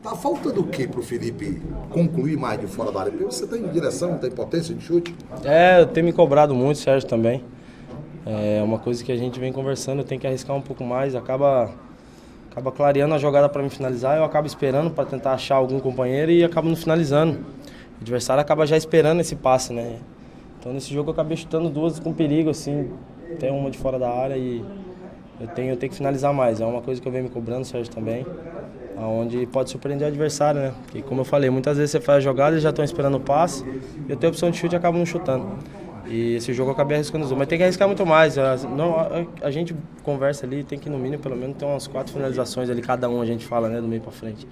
Tá faltando o que pro Felipe concluir mais de fora da área? Porque você tem direção, tem potência de chute. Eu tenho me cobrado muito, Sérgio, também. É uma coisa que a gente vem conversando, eu tenho que arriscar um pouco mais, acaba clareando a jogada para me finalizar, eu acabo esperando para tentar achar algum companheiro e acabo não finalizando. O adversário acaba já esperando esse passe, né? Então nesse jogo eu acabei chutando duas com perigo, assim, até uma de fora da área e eu tenho que finalizar mais. É uma coisa que eu venho me cobrando, Sérgio, também, onde pode surpreender o adversário, né? Porque como eu falei, muitas vezes você faz a jogada, eles já estão esperando o passe, eu tenho a opção de chute e acabo não chutando. E esse jogo eu acabei arriscando os dois, mas tem que arriscar muito mais. A gente conversa ali, tem que no mínimo pelo menos ter umas 4 finalizações ali, cada um a gente fala, né, do meio para frente.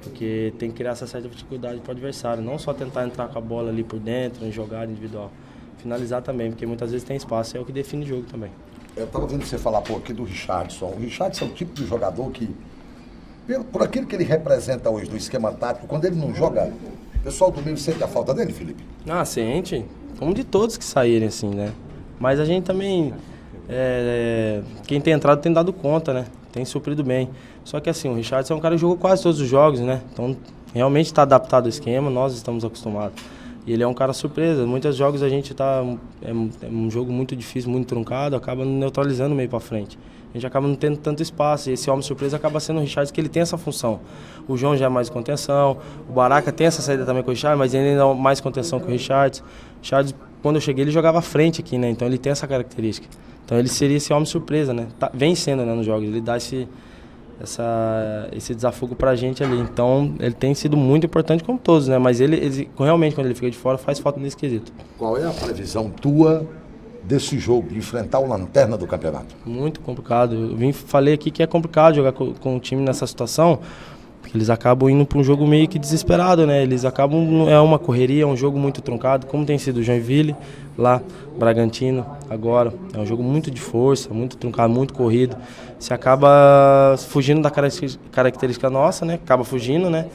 Porque tem que criar essa certa dificuldade para o adversário, não só tentar entrar com a bola ali por dentro, em jogada individual. Finalizar também, porque muitas vezes tem espaço, é o que define o jogo também. Eu estava vendo você falar aqui do Richardson. O Richardson é o tipo de jogador que, por aquilo que ele representa hoje no esquema tático, quando ele não joga, o pessoal do meio sente a falta dele, Felipe? Sente. Como de todos que saírem, assim, né? Mas a gente também, quem tem entrado tem dado conta, né? Tem suprido bem. Só que assim, o Richardson é um cara que jogou quase todos os jogos, né? Então, realmente está adaptado ao esquema, nós estamos acostumados. E ele é um cara surpresa. Muitos jogos a gente tá... É um jogo muito difícil, muito truncado, acaba neutralizando meio para frente. A gente acaba não tendo tanto espaço. E esse homem surpresa acaba sendo o Richardson, que ele tem essa função. O João já é mais contenção, o Baraca tem essa saída também com o Richardson, mas ele ainda é mais contenção que o Richardson. O Richardson, quando eu cheguei, ele jogava à frente aqui, né? Então ele tem essa característica. Então ele seria esse homem surpresa, né? Vem sendo, né, nos jogos. Ele dá esse desafogo pra gente ali. Então ele tem sido muito importante como todos, né? Mas ele realmente, quando ele fica de fora, faz falta nesse quesito. Qual é a previsão tua desse jogo, de enfrentar o lanterna do campeonato? Muito complicado. Falei aqui que é complicado jogar com o time nessa situação, porque eles acabam indo para um jogo meio que desesperado, né? Eles acabam, é uma correria, é um jogo muito truncado, como tem sido o Joinville, lá, Bragantino, agora. É um jogo muito de força, muito truncado, muito corrido. Você acaba fugindo da característica nossa, né? Acaba fugindo, né?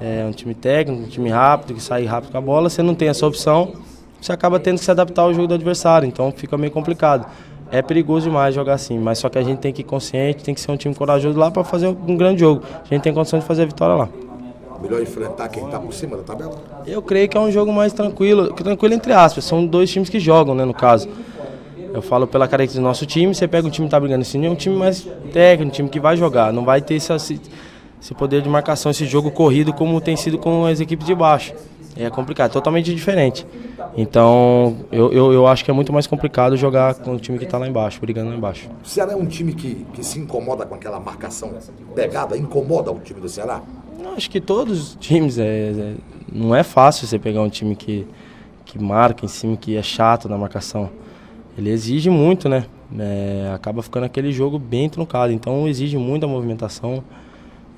É um time técnico, um time rápido, que sai rápido com a bola. Você não tem essa opção, você acaba tendo que se adaptar ao jogo do adversário, então fica meio complicado. É perigoso demais jogar assim, mas só que a gente tem que ir consciente, tem que ser um time corajoso lá para fazer um grande jogo. A gente tem condição de fazer a vitória lá. Melhor enfrentar quem está por cima da tabela? Eu creio que é um jogo mais tranquilo entre aspas, são dois times que jogam, né, no caso. Eu falo pela característica do nosso time, você pega um time que está brigando assim, é um time mais técnico, um time que vai jogar, não vai ter esse poder de marcação, esse jogo corrido como tem sido com as equipes de baixo. É complicado, totalmente diferente. Então, eu acho que é muito mais complicado jogar com o time que está lá embaixo, brigando lá embaixo. O Ceará é um time que se incomoda com aquela marcação pegada, incomoda o time do Ceará? Eu acho que todos os times, não é fácil você pegar um time que marca em cima, que é chato na marcação. Ele exige muito, né? Acaba ficando aquele jogo bem truncado, então exige muita movimentação,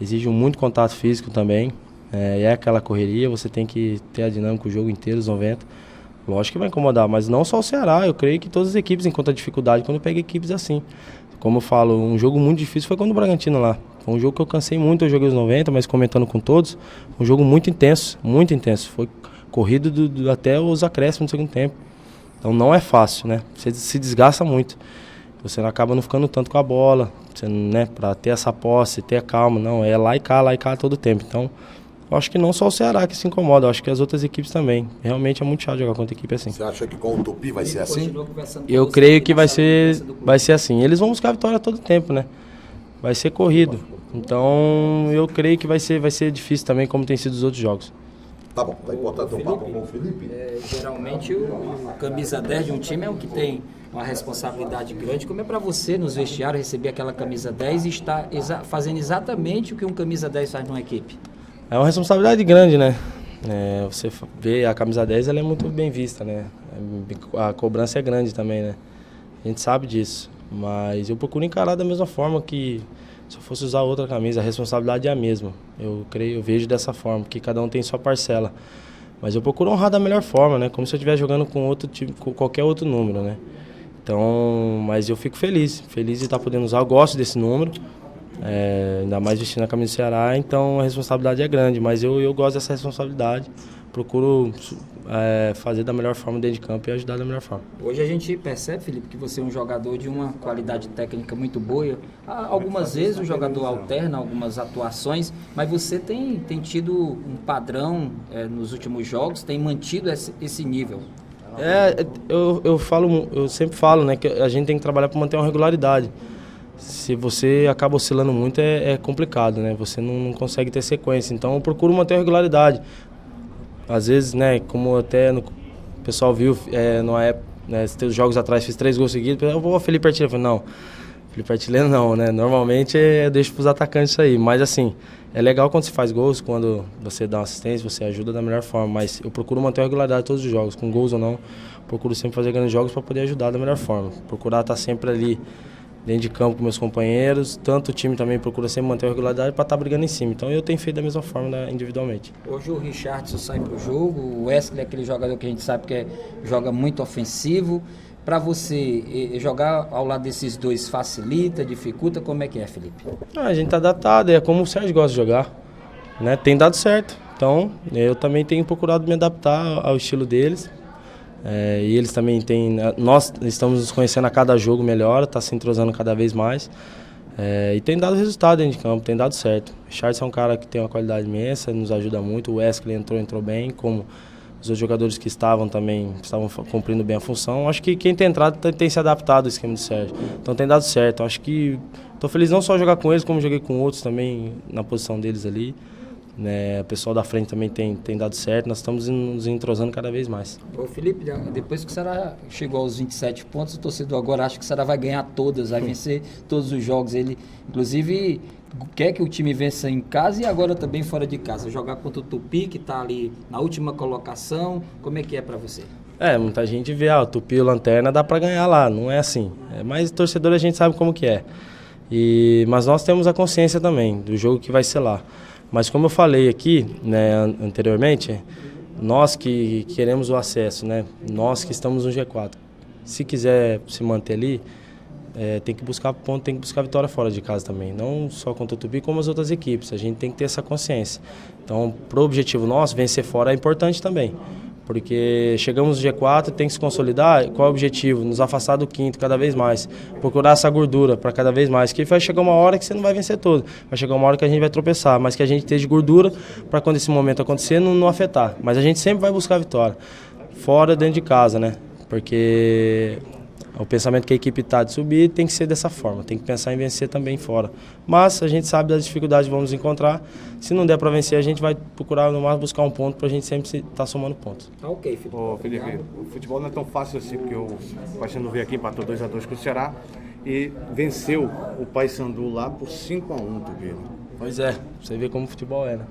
exige muito contato físico também. É aquela correria, você tem que ter a dinâmica o jogo inteiro, os 90. Lógico que vai incomodar, mas não só o Ceará, eu creio que todas as equipes encontram dificuldade quando pega equipes assim. Como eu falo, um jogo muito difícil foi quando o Bragantino lá. Foi um jogo que eu cansei muito, eu joguei os 90, mas comentando com todos, um jogo muito intenso, muito intenso. Foi corrido até os acréscimos no segundo tempo. Então não é fácil, né? Você se desgasta muito. Você acaba não ficando tanto com a bola, né? Para ter essa posse, ter a calma. Não, é lá e cá todo tempo. Então, eu acho que não só o Ceará que se incomoda, eu acho que as outras equipes também. Realmente é muito chato jogar contra equipe assim. Você acha que com o Tupi vai ser assim? Eu creio que vai ser assim. Eles vão buscar a vitória todo tempo, né? Vai ser corrido. Então, eu creio que vai ser difícil também, como tem sido os outros jogos. Tá bom, tá importante um papo com o Felipe. Geralmente o camisa 10 de um time é o que tem uma responsabilidade grande. Como é para você nos vestiários receber aquela camisa 10 e estar fazendo exatamente o que um camisa 10 faz numa equipe? É uma responsabilidade grande, né? Você vê a camisa 10, ela é muito bem vista, né? A cobrança é grande também, né? A gente sabe disso. Mas eu procuro encarar da mesma forma que se eu fosse usar outra camisa, a responsabilidade é a mesma. Eu vejo dessa forma, que cada um tem sua parcela. Mas eu procuro honrar da melhor forma, né? Como se eu estivesse jogando com outro time, com qualquer outro número, né? Então, mas eu fico feliz de estar podendo usar. Eu gosto desse número, ainda mais vestindo a camisa do Ceará, então a responsabilidade é grande. Mas eu gosto dessa responsabilidade, procuro fazer da melhor forma dentro de campo e ajudar da melhor forma. Hoje a gente percebe, Felipe, que você é um jogador de uma qualidade técnica muito boa. Algumas vezes o jogador alterna algumas atuações, mas você tem tido um padrão nos últimos jogos, tem mantido esse nível. Eu sempre falo, né, que a gente tem que trabalhar para manter uma regularidade. Se você acaba oscilando muito, é complicado, né? Você não consegue ter sequência. Então eu procuro manter a regularidade. Às vezes, né, como até o pessoal viu, numa época, né, os jogos atrás fiz 3 gols seguidos, eu vou Felipe Artilheiro. Eu falei, não, Felipe Artilheiro não, né? Normalmente eu deixo para os atacantes isso aí. Mas assim, é legal quando você faz gols, quando você dá uma assistência, você ajuda da melhor forma. Mas eu procuro manter a regularidade todos os jogos, com gols ou não. Procuro sempre fazer grandes jogos para poder ajudar da melhor forma. Procurar estar sempre ali dentro de campo com meus companheiros, tanto o time também procura sempre manter a regularidade para estar brigando em cima. Então eu tenho feito da mesma forma, né, individualmente. Hoje o Richardson sai para o jogo, o Wesley é aquele jogador que a gente sabe que joga muito ofensivo. Para você, jogar ao lado desses dois facilita, dificulta? Como é que é, Felipe? A gente está adaptado, é como o Sérgio gosta de jogar, né? Tem dado certo. Então eu também tenho procurado me adaptar ao estilo deles. E eles também têm. Nós estamos nos conhecendo a cada jogo melhor, está se entrosando cada vez mais. E tem dado resultado dentro de campo, tem dado certo. O Charles é um cara que tem uma qualidade imensa, nos ajuda muito. O Wesley entrou bem, como os outros jogadores que estavam cumprindo bem a função. Acho que quem tem entrado tem se adaptado ao esquema do Sérgio. Então tem dado certo. Acho que estou feliz não só jogar com eles, como joguei com outros também na posição deles ali. O pessoal da frente também tem dado certo, nós estamos nos entrosando cada vez mais. Ô Felipe, depois que o Ceará chegou aos 27 pontos, o torcedor agora acha que o Ceará vai ganhar todas, vai vencer todos os jogos. Ele, inclusive, quer que o time vença em casa e agora também fora de casa. Jogar contra o Tupi, que está ali na última colocação, como é que é para você? Muita gente vê, o Tupi e o Lanterna dá para ganhar lá, não é assim. Mas torcedor a gente sabe como que é. Mas nós temos a consciência também do jogo que vai ser lá. Mas como eu falei aqui, né, anteriormente, nós que queremos o acesso, né, nós que estamos no G4, se quiser se manter ali, tem que buscar ponto, tem que buscar vitória fora de casa também, não só contra o Tupi, como as outras equipes, a gente tem que ter essa consciência. Então, para o objetivo nosso, vencer fora é importante também, porque chegamos no G4, tem que se consolidar. Qual é o objetivo? Nos afastar do quinto cada vez mais, procurar essa gordura para cada vez mais, que vai chegar uma hora que você não vai vencer todo, vai chegar uma hora que a gente vai tropeçar, mas que a gente esteja de gordura para quando esse momento acontecer não afetar, mas a gente sempre vai buscar a vitória, fora, dentro de casa, né? Porque o pensamento que a equipe está de subir tem que ser dessa forma, tem que pensar em vencer também fora. Mas a gente sabe das dificuldades que vamos encontrar. Se não der para vencer, a gente vai procurar no máximo buscar um ponto para a gente sempre estar somando pontos. Tá ok, Felipe. Ô, Felipe, o futebol não é tão fácil assim, porque o Paysandu veio aqui, empatou 2-2 com o Ceará e venceu o Paysandu lá por 5-1, Tugueiro. Pois é, você vê como o futebol é, né?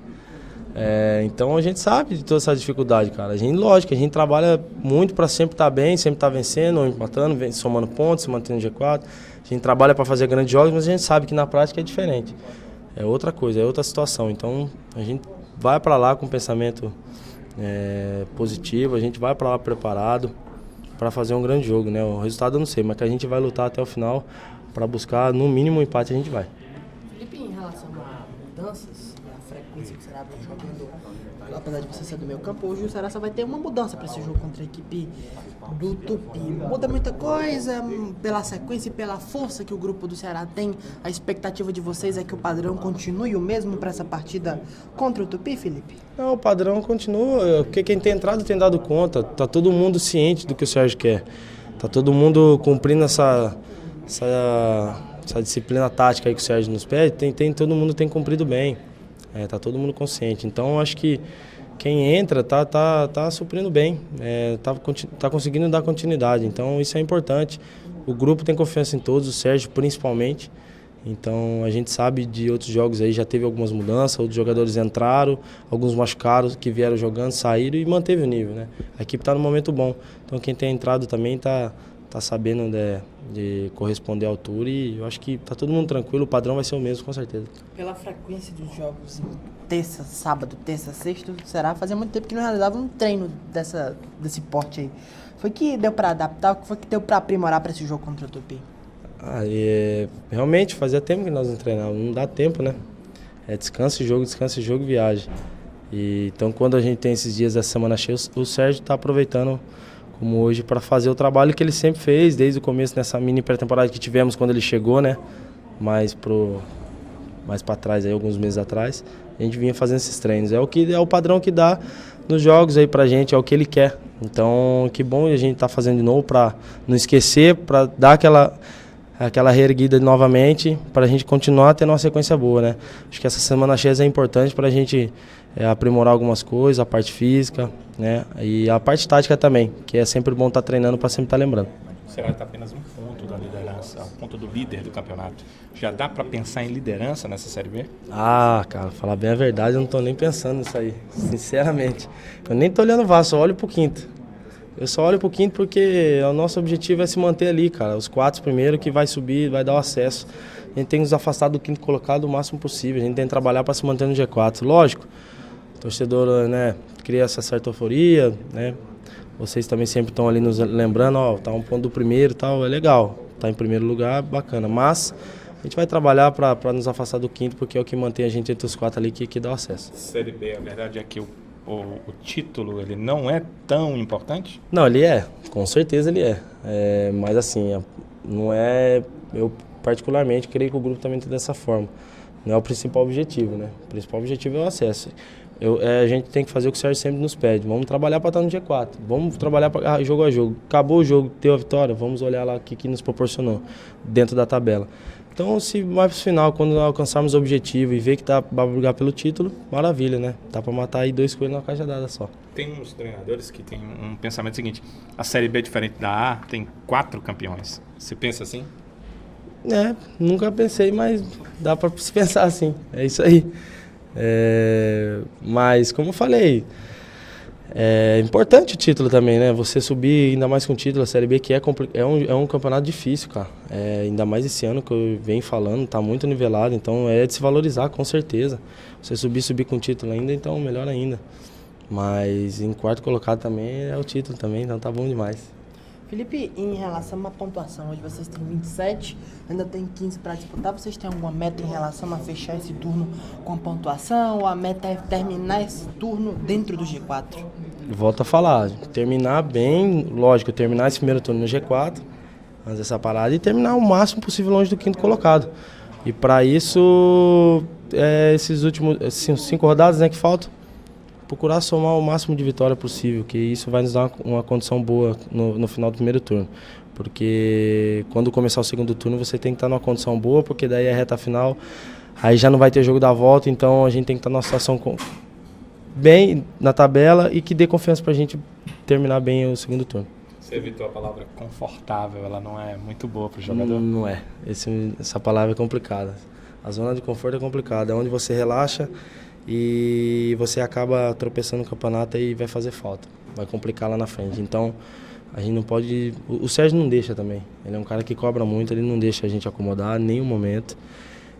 Então a gente sabe de toda essa dificuldade, cara. Lógico, a gente trabalha muito para sempre estar bem, sempre estar vencendo, ou empatando, somando pontos, se mantendo no G4. A gente trabalha para fazer grandes jogos, mas a gente sabe que na prática é diferente. É outra coisa, é outra situação. Então a gente vai para lá com um pensamento positivo, a gente vai para lá preparado para fazer um grande jogo, né? O resultado eu não sei, mas que a gente vai lutar até o final para buscar no mínimo um empate, a gente vai. Felipe, em relação a mudanças, a frequência que o Ceará vem jogando, apesar de você ser do meio campo, hoje o Ceará só vai ter uma mudança para esse jogo contra a equipe do Tupi. Muda muita coisa pela sequência e pela força que o grupo do Ceará tem. A expectativa de vocês é que o padrão continue o mesmo para essa partida contra o Tupi, Felipe? Não, o padrão continua, porque quem tem entrado tem dado conta. Tá todo mundo ciente do que o Sérgio quer. Tá todo mundo cumprindo essa disciplina tática aí que o Sérgio nos pede. Todo mundo tem cumprido bem. Tá todo mundo consciente. Então acho que quem entra tá suprindo bem, tá conseguindo dar continuidade. Então isso é importante. O grupo tem confiança em todos, o Sérgio principalmente. Então a gente sabe de outros jogos aí, já teve algumas mudanças, outros jogadores entraram, alguns machucaram que vieram jogando, saíram e manteve o nível, né? A equipe está no momento bom. Então quem tem entrado também tá sabendo de corresponder à altura e eu acho que tá todo mundo tranquilo, o padrão vai ser o mesmo, com certeza. Pela frequência dos jogos em terça, sábado, terça, sexta, será? Fazia muito tempo que não realizava um treino desse porte aí. Foi que deu para adaptar, o que foi que deu para aprimorar para esse jogo contra o Tupi? Realmente, fazia tempo que nós não treinávamos, não dá tempo, né? Descansa e jogo, viagem. Então, quando a gente tem esses dias da semana cheia, o Sérgio está aproveitando, como hoje, para fazer o trabalho que ele sempre fez, desde o começo, nessa mini pré-temporada que tivemos quando ele chegou, né? Mais para trás, aí, alguns meses atrás, a gente vinha fazendo esses treinos. É o padrão que dá nos jogos aí pra gente, é o que ele quer. Então, que bom a gente tá fazendo de novo para não esquecer, para dar aquela reerguida novamente, para a gente continuar tendo uma sequência boa, né? Acho que essa semana cheia é importante para a gente aprimorar algumas coisas, a parte física, né? E a parte tática também, que é sempre bom estar treinando para sempre estar lembrando. Será que está apenas um ponto da liderança, um ponto do líder do campeonato? Já dá para pensar em liderança nessa Série B? Ah, cara, falar bem a verdade, eu não estou nem pensando nisso aí, sinceramente. Eu nem estou olhando o Vasco, só olho pro quinto. Eu só olho pro quinto porque o nosso objetivo é se manter ali, cara. Os 4 primeiros que vai subir, vai dar o acesso. A gente tem que nos afastar do quinto colocado o máximo possível. A gente tem que trabalhar para se manter no G4. Lógico, o torcedor, né, cria essa certa euforia, né? Vocês também sempre estão ali nos lembrando, ó, tá um ponto do primeiro e tal, é legal. Tá em primeiro lugar, bacana. Mas a gente vai trabalhar para nos afastar do quinto porque é o que mantém a gente entre os 4 ali que dá o acesso. Série B, a verdade é que o título ele não é tão importante? Não, ele é, com certeza ele é. Mas assim, não é, eu particularmente creio que o grupo também tem dessa forma. Não é o principal objetivo, né? O principal objetivo é o acesso. A gente tem que fazer o que o Sérgio sempre nos pede. Vamos trabalhar para estar no G4. Vamos trabalhar para jogo a jogo. Acabou o jogo, deu a vitória, vamos olhar lá o que nos proporcionou dentro da tabela. Então, se mais pro final, quando alcançarmos o objetivo e ver que dá para brigar pelo título, maravilha, né? Dá para matar aí 2 coelhos numa cajadada só. Tem uns treinadores que têm um pensamento seguinte: a Série B é diferente da A, tem 4 campeões. Você pensa assim? Nunca pensei, mas dá para se pensar assim. É isso aí. Mas, como eu falei, é importante o título também, né? Você subir ainda mais com o título, a Série B, que é um campeonato difícil, cara. Ainda mais esse ano que eu venho falando, tá muito nivelado, então é de se valorizar, com certeza. Você subir com o título ainda, então melhor ainda. Mas em quarto colocado também é o título também, então tá bom demais. Felipe, em relação à pontuação, hoje vocês têm 27, ainda tem 15 para disputar. Vocês têm alguma meta em relação a fechar esse turno com a pontuação? Ou a meta é terminar esse turno dentro do G4? Volto a falar, terminar bem, lógico, terminar esse primeiro turno no G4, fazer essa parada e terminar o máximo possível longe do quinto colocado. E para isso, esses últimos 5 rodadas, né, que faltam, procurar somar o máximo de vitória possível, que isso vai nos dar uma condição boa no final do primeiro turno. Porque quando começar o segundo turno você tem que estar numa condição boa, porque daí é reta final, aí já não vai ter jogo da volta, então a gente tem que estar numa situação bem na tabela e que dê confiança pra gente terminar bem o segundo turno. Você evitou a palavra confortável, ela não é muito boa pro jogador? Não é, essa palavra é complicada. A zona de conforto é complicada, é onde você relaxa e você acaba tropeçando no campeonato e vai fazer falta, vai complicar lá na frente. Então a gente não pode, o Sérgio não deixa também, ele é um cara que cobra muito, ele não deixa a gente acomodar em nenhum momento.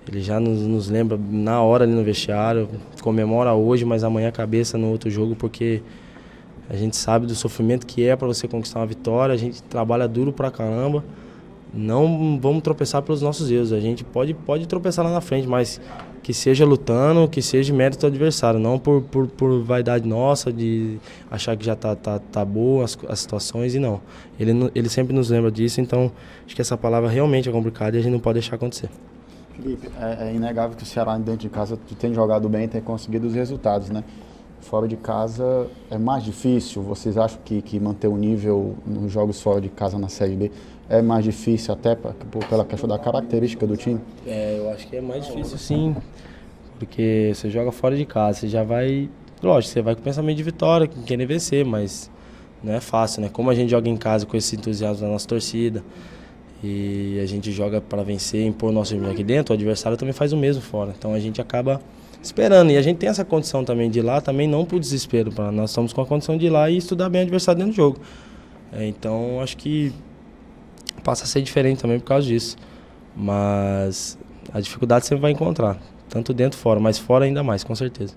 Ele já nos lembra na hora ali no vestiário, comemora hoje, mas amanhã a cabeça no outro jogo, porque a gente sabe do sofrimento que é para você conquistar uma vitória, a gente trabalha duro pra caramba. Não vamos tropeçar pelos nossos erros, a gente pode tropeçar lá na frente, mas que seja lutando, que seja mérito do adversário, não por vaidade nossa, de achar que já tá boa as situações, e não. Ele sempre nos lembra disso, então acho que essa palavra realmente é complicada e a gente não pode deixar acontecer. Felipe, é inegável que o Ceará dentro de casa tem jogado bem, tem conseguido os resultados, né? Fora de casa é mais difícil. Vocês acham que manter o nível nos jogos fora de casa na Série B é mais difícil até pela questão da característica do time? Eu acho que é mais difícil sim, porque você joga fora de casa, você já vai, lógico, você vai com pensamento de vitória, com querer vencer, mas não é fácil, né? Como a gente joga em casa com esse entusiasmo da nossa torcida, e a gente joga para vencer, impor nosso time aqui dentro, o adversário também faz o mesmo fora. Então a gente acaba esperando. E a gente tem essa condição também de ir lá, também não por desespero. Nós estamos com a condição de ir lá e estudar bem o adversário dentro do jogo. Então acho que passa a ser diferente também por causa disso. Mas a dificuldade sempre vai encontrar, tanto dentro e fora, mas fora ainda mais, com certeza.